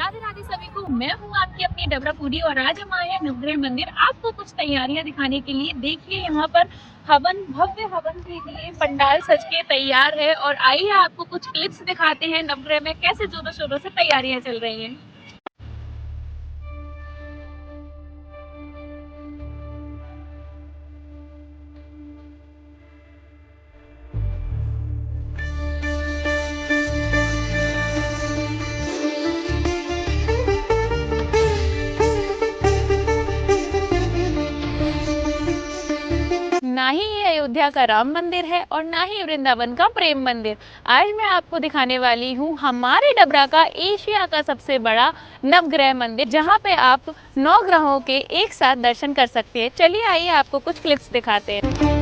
राधे राधे सभी को। मैं हूँ आपकी अपनी डबरा फूडी और आज हम आए हैं नवग्रह मंदिर आपको कुछ तैयारियां दिखाने के लिए। देखिए यहाँ पर हवन, भव्य हवन के लिए पंडाल सज के तैयार है और आइए आपको कुछ क्लिप्स दिखाते हैं नवग्रह में कैसे जोरों शोरों से तैयारियां चल रही हैं। ना ही ये अयोध्या का राम मंदिर है और ना ही वृंदावन का प्रेम मंदिर। आज मैं आपको दिखाने वाली हूँ हमारे डबरा का एशिया का सबसे बड़ा नवग्रह मंदिर, जहाँ पे आप 9 ग्रहों के एक साथ दर्शन कर सकते हैं। चलिए आइए आपको कुछ क्लिप्स दिखाते हैं।